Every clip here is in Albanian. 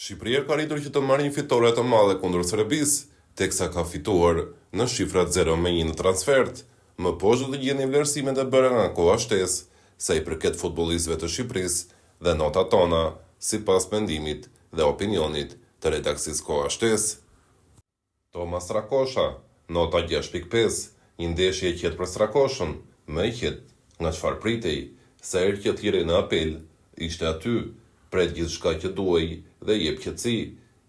Shqipëria ka arritur që të marrë një fitore të madhe kundër Serbisë, teksa ka fituar në shifrat 0-1 në transfert. Më poshtë do të gjeni vlerësimet e bëra nga koha shtesë, sa i përket futbollistëve të Shqipërisë dhe notat tona, sipas mendimit dhe opinionit të redaksisë Koha Shtesë. Tomas Strakosha, nota 6.5, një ndeshje e qetë për Strakoshën, më e qetë nga çfarë pritej, sa herë që thirrej në apel, ishte aty, pret gjithçka që duhej dhe jep qetësi.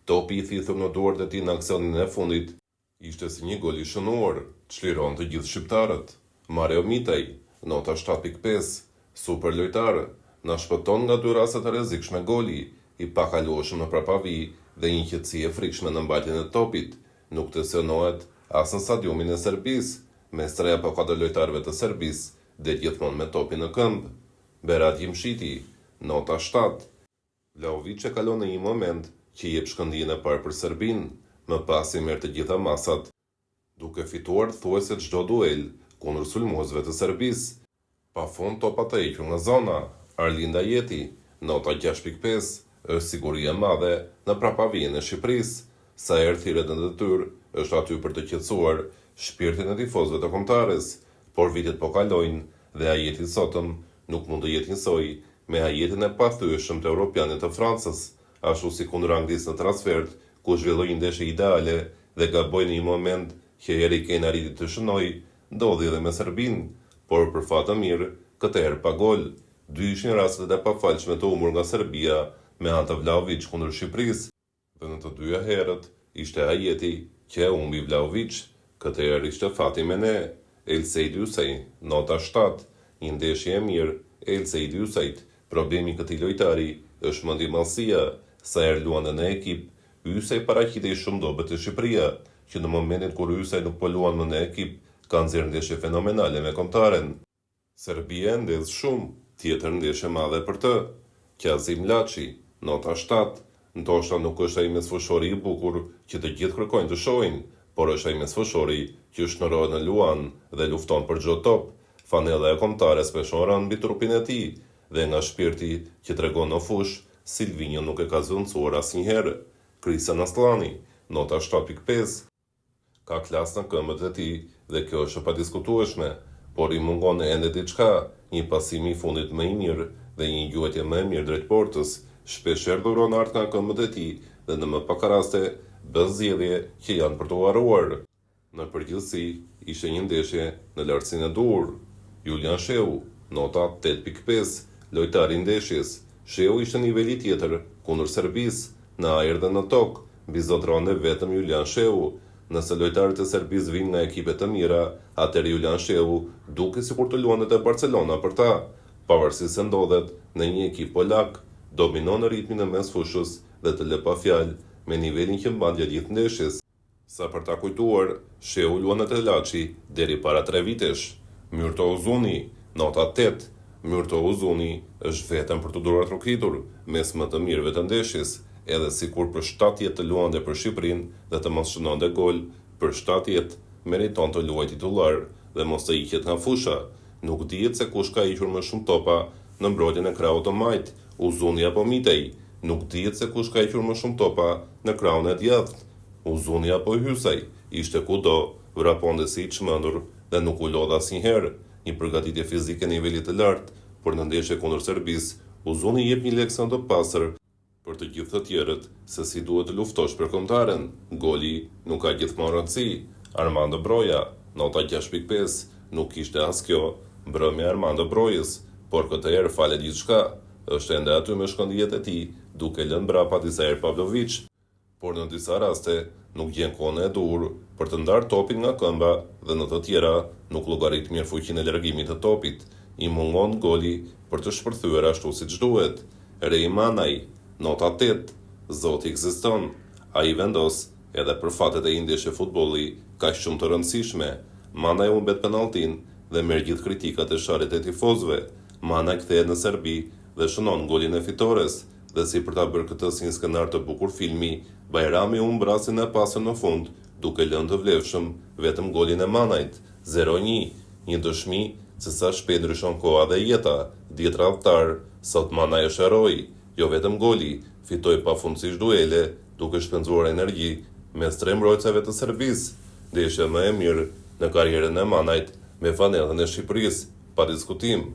Topi i thithur në duart e tij në aksionin e fundit ishte si një gol i shënuar, çliron të gjithë shqiptarët. Mareo Mitaj, nota 7.5, super lojtar, na shpëton nga dy raste të rrezikshme goli, i pakalueshëm në prapavi dhe një qetësi e frikshme në mbajtjen e topit. Nuk të synohet as në stadiumin e Serbisë, mes 3 apo 4 lojtarëve të Serbisë, dhe gjithmonë me topin në këmbë. Berat Jimshiti, nota 7. Vlahovic e kalon në një moment që jep shkëndijën e parë për Serbinë, më pas i merr të gjitha masat, duke fituar thuajse çdo duel kundër sulmuesve të Serbisë. Pafund topat e hequr nga zona. Arlinda Jeti, nota 6.5, është siguri e madhe në prapavijën e Shqipërisë. Sa herë thirret në detyrë, është aty për të qetësuar shpirtin e tifozëve të kombëtares, por vitet po kalojnë dhe Ajeti sotëm nuk mund të jetë njësoj me Ajetin e pathyeshëm të europianit të Francës, ashtu si kundër Anglisë në transfert, ku zhvilloi një ndeshje ideale dhe gaboi në një moment që Harry Kane arriti të shënojë, ndodhi edhe me Serbinë, por për fat të mirë, këtë herë pa gol. Dy ishin rastet e pafalshme të humbur nga Serbia me anë të Vlahovic kundër Shqipërisë, dhe në të dyja herët ishte Ajeti që e humbi Vlahovic. Këtë herë ishte fati me ne. Elseidi Usej, nota 7, një ndeshje e mirë. Elseidi Usejt, problemi këtij lojtari është mendimallësia, sa herë luan në ekip. Usej paraqitej shumë dobët të Shqipëria, që në momentin kur Usej nuk po luan më në ekip, kanë nxjerrë ndeshje fenomenale me kombëtaren. Serbia ndez shumë, tjetër ndeshje madhe për të. Kazim Laçi, nota 7, ndoshta nuk është ai mesfushori i bukur që të gjithë kërkojnë të shohin, por është ai mesfushori që shndërrohet në luan dhe lufton për çdo top. Fanella e kombëtares peshon mbi trupin e tij dhe nga shpirti që tregon në fush, Silvinho nuk e ka zvendësuar asnjëherë. Kristian Aslani, nota 7.5, ka klasë në këmbët e tij dhe kjo është e padiskutueshme, por i mungon ende diçka, një pasim i fundit më i mirë dhe një gjuajtje më e mirë drejt portës. Shpeshherë dhuron art nga këmbët e tij dhe në më pak raste bën zgjedhje që janë për të harruar. Në përgjithësi, ishte një ndeshje në lartësinë e dur. Julian Sheu, nota 8.5, lojtari i ndeshjes. Sheu ishte në niveli tjetër kundër Serbisë, në ajër dhe në tokë, bizotronte vetëm Julian Sheu. Nëse lojtarët e Serbisë vinë nga ekipe të mira, atëherë Julian Sheu duket sikur të luante te Barcelona për ta, pavarësisht se ndodhet në një ekip polak, dominon në ritmin e mesfushës dhe të lë pa fjalë me nivelin që mban gjatë gjithë ndeshjes. Sa për ta kujtuar, Sheu luan në Laçi deri para 3 vitesh. Myrto Uzuni, nota 8. Myrto Uzuni është vetëm për të durat rrokitur mes më të mirëve të ndeshjes, edhe sikur për 7 të luante për Shqipërinë dhe të mos shënonte gol, për 7 meriton të luajë titullar dhe mos të hiqet nga fusha. Nuk dihet se kush ka hequr më shumë topa në mbrojtjen e krahut të majt, Uzuni apo Mitej. Nuk dihet se kush ka hequr më shumë topa në krahun e djathtë, Uzuni apo Hysaj. Ishte kudo, vraponte si i çmendur dhe nuk u lodh asnjëherë. Një përgatitje fizike nivelit të lartë, por në ndeshje kundër Serbisë, Uzuni jep një leksion të pastër për të gjithë të tjerët se si duhet të luftosh për kombëtaren. Goli nuk ka gjithmonë rëndësi. Armando Broja, nota 6.5, nuk ishte as kjo mbrëmja e Armando Brojës, por këtë herë falet gjithçka. Është ende aty me shkëndijet e tij, duke lënë brapa disa herë Pavlovic, por në disa raste nuk gjen kohën e dur për të ndarë topin nga këmba dhe në të tjera nuk llogarit mirë fuqinë e largimit të topit. I mungon goli për të shpërthyer ashtu siç duhet. Rei Manaj, nota 8, Zoti ekziston. Ai vendos edhe për fatet e ndeshje futbolli kaq shumë të rëndësishme. Manaj humbet penalltin dhe merr gjithë kritikat e sharrit e tifozëve. Manaj kthehet në Serbi dhe shënon golin e fitores, dhe si për ta bërë këtë si një skenar të bukur filmi, Bajrami humb rastin e pasur në fund, duke lënë të vlefshëm vetëm golin e Manajt, 0-1, një dëshmi se sa shpejt ndryshon koha dhe jeta, 10 radhtar, sot Manaj është heroi, jo vetëm goli, fitoi pafundësisht duele, duke shpenzuar energji mes tre mbrojtësve të Serbisë, ndeshja më e mirë në karrierën e Manajt me fanellën e Shqipërisë, pa diskutim.